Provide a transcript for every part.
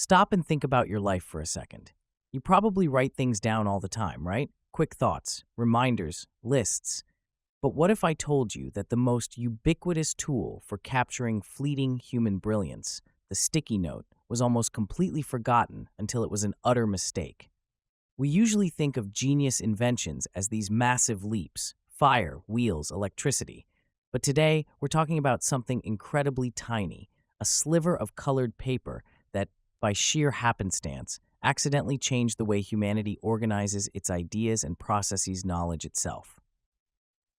Stop and think about your life for a second. You probably write things down all the time, right? Quick thoughts, reminders, lists. But what if I told you that the most ubiquitous tool for capturing fleeting human brilliance, the sticky note, was almost completely forgotten until it was an utter mistake? We usually think of genius inventions as these massive leaps: fire, wheels, electricity. But today, we're talking about something incredibly tiny, a sliver of colored paper that, by sheer happenstance, accidentally changed the way humanity organizes its ideas and processes knowledge itself.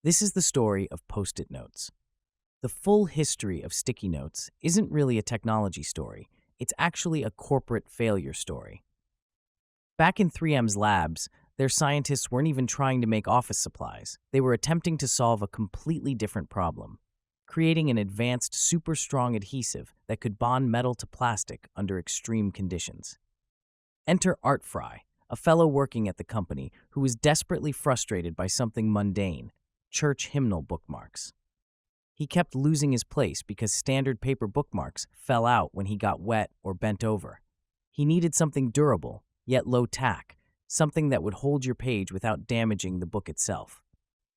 This is the story of Post-it notes. The full history of sticky notes isn't really a technology story. It's actually a corporate failure story. Back in 3M's labs, their scientists weren't even trying to make office supplies. They were attempting to solve a completely different problem: creating an advanced, super strong adhesive that could bond metal to plastic under extreme conditions. Enter Art Fry, a fellow working at the company who was desperately frustrated by something mundane: church hymnal bookmarks. He kept losing his place because standard paper bookmarks fell out when he got wet or bent over. He needed something durable, yet low tack, something that would hold your page without damaging the book itself.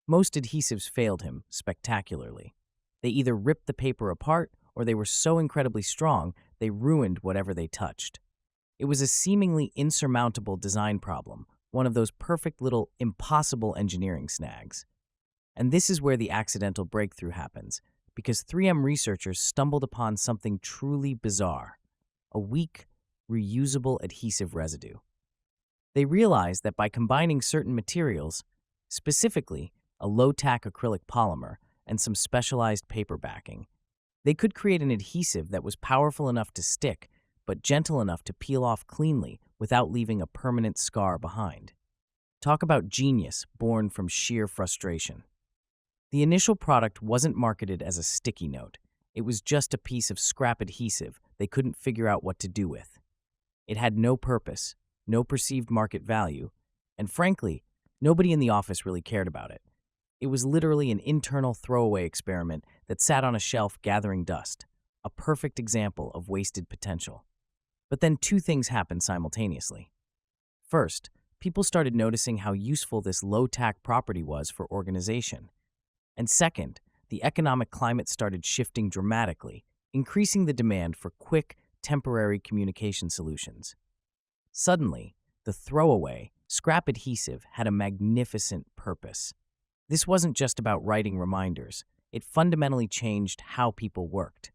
Most adhesives failed him spectacularly. They either ripped the paper apart or they were so incredibly strong they ruined whatever they touched. It was a seemingly insurmountable design problem, one of those perfect little impossible engineering snags. And this is where the accidental breakthrough happens, because 3M researchers stumbled upon something truly bizarre: a weak, reusable adhesive residue. They realized that by combining certain materials, specifically a low-tack acrylic polymer and some specialized paper backing, they could create an adhesive that was powerful enough to stick, but gentle enough to peel off cleanly without leaving a permanent scar behind. Talk about genius born from sheer frustration. The initial product wasn't marketed as a sticky note. It was just a piece of scrap adhesive they couldn't figure out what to do with. It had no purpose, no perceived market value, and frankly, nobody in the office really cared about it. It was literally an internal throwaway experiment that sat on a shelf gathering dust, a perfect example of wasted potential. But then two things happened simultaneously. First, people started noticing how useful this low-tack property was for organization. And second, the economic climate started shifting dramatically, increasing the demand for quick, temporary communication solutions. Suddenly, the throwaway, scrap adhesive had a magnificent purpose. This wasn't just about writing reminders. It fundamentally changed how people worked.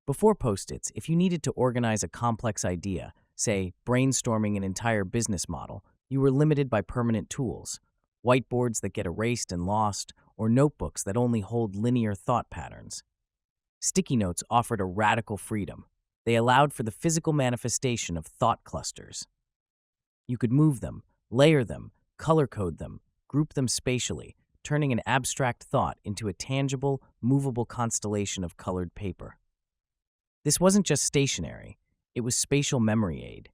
Before Post-its, if you needed to organize a complex idea, say brainstorming an entire business model, you were limited by permanent tools: whiteboards that get erased and lost, or notebooks that only hold linear thought patterns. Sticky notes offered a radical freedom. They allowed for the physical manifestation of thought clusters. You could move them, layer them, color code them, group them spatially, turning an abstract thought into a tangible, movable constellation of colored paper. This wasn't just stationery, it was spatial memory aid.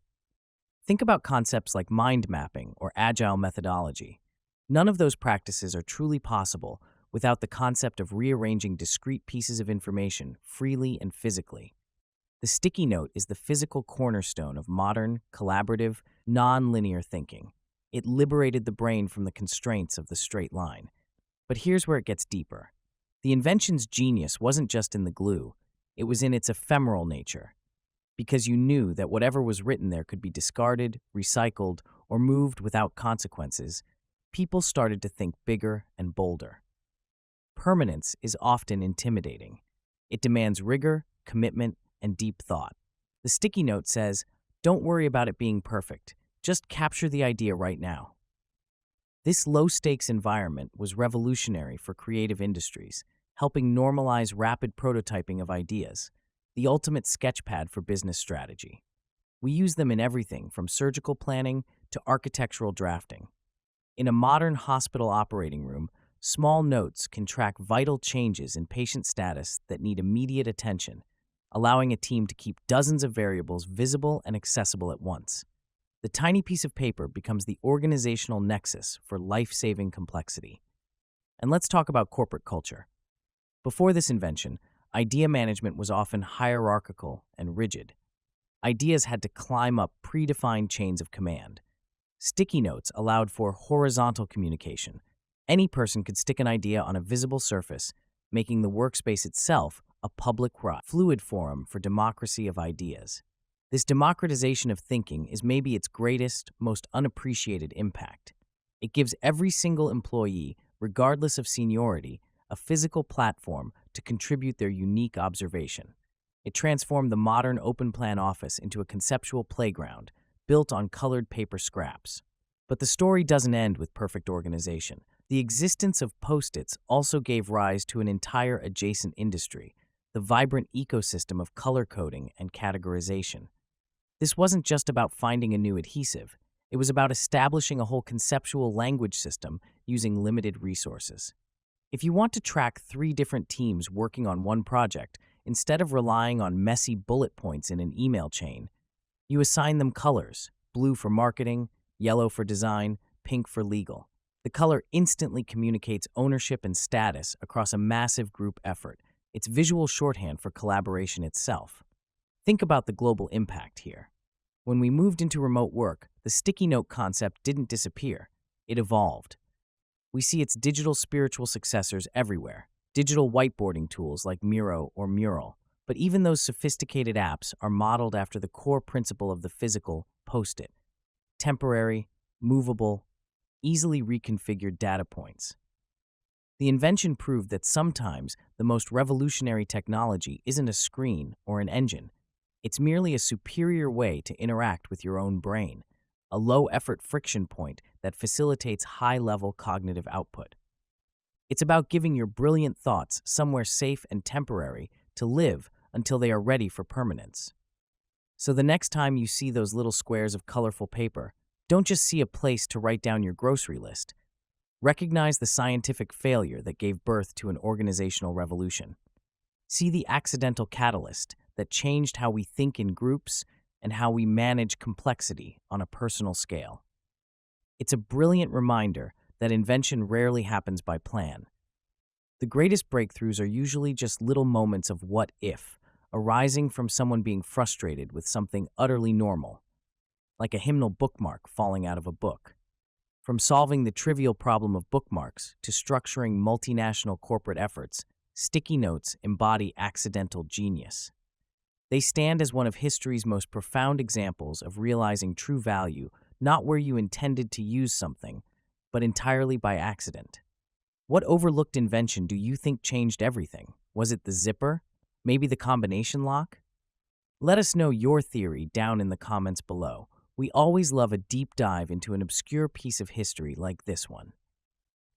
Think about concepts like mind mapping or agile methodology. None of those practices are truly possible without the concept of rearranging discrete pieces of information freely and physically. The sticky note is the physical cornerstone of modern, collaborative, non-linear thinking. It liberated the brain from the constraints of the straight line. But here's where it gets deeper. The invention's genius wasn't just in the glue, it was in its ephemeral nature. Because you knew that whatever was written there could be discarded, recycled, or moved without consequences, people started to think bigger and bolder. Permanence is often intimidating. It demands rigor, commitment, and deep thought. The sticky note says, don't worry about it being perfect, just capture the idea right now. This low-stakes environment was revolutionary for creative industries, helping normalize rapid prototyping of ideas, the ultimate sketchpad for business strategy. We use them in everything from surgical planning to architectural drafting. In a modern hospital operating room, small notes can track vital changes in patient status that need immediate attention, allowing a team to keep dozens of variables visible and accessible at once. The tiny piece of paper becomes the organizational nexus for life-saving complexity. And let's talk about corporate culture. Before this invention, idea management was often hierarchical and rigid. Ideas had to climb up predefined chains of command. Sticky notes allowed for horizontal communication. Any person could stick an idea on a visible surface, making the workspace itself a fluid forum for democracy of ideas. This democratization of thinking is maybe its greatest, most unappreciated impact. It gives every single employee, regardless of seniority, a physical platform to contribute their unique observation. It transformed the modern open-plan office into a conceptual playground built on colored paper scraps. But the story doesn't end with perfect organization. The existence of Post-its also gave rise to an entire adjacent industry, the vibrant ecosystem of color coding and categorization. This wasn't just about finding a new adhesive. It was about establishing a whole conceptual language system using limited resources. If you want to track 3 different teams working on one project, instead of relying on messy bullet points in an email chain, you assign them colors: blue for marketing, yellow for design, pink for legal. The color instantly communicates ownership and status across a massive group effort. It's visual shorthand for collaboration itself. Think about the global impact here. When we moved into remote work, the sticky note concept didn't disappear. It evolved. We see its digital spiritual successors everywhere, digital whiteboarding tools like Miro or Mural. But even those sophisticated apps are modeled after the core principle of the physical Post-it: temporary, movable, easily reconfigured data points. The invention proved that sometimes the most revolutionary technology isn't a screen or an engine. It's merely a superior way to interact with your own brain, a low-effort friction point that facilitates high-level cognitive output. It's about giving your brilliant thoughts somewhere safe and temporary to live until they are ready for permanence. So the next time you see those little squares of colorful paper, don't just see a place to write down your grocery list. Recognize the scientific failure that gave birth to an organizational revolution. See the accidental catalyst that changed how we think in groups and how we manage complexity on a personal scale. It's a brilliant reminder that invention rarely happens by plan. The greatest breakthroughs are usually just little moments of what if, arising from someone being frustrated with something utterly normal, like a hymnal bookmark falling out of a book. From solving the trivial problem of bookmarks to structuring multinational corporate efforts, sticky notes embody accidental genius. They stand as one of history's most profound examples of realizing true value, not where you intended to use something, but entirely by accident. What overlooked invention do you think changed everything? Was it the zipper? Maybe the combination lock? Let us know your theory down in the comments below. We always love a deep dive into an obscure piece of history like this one.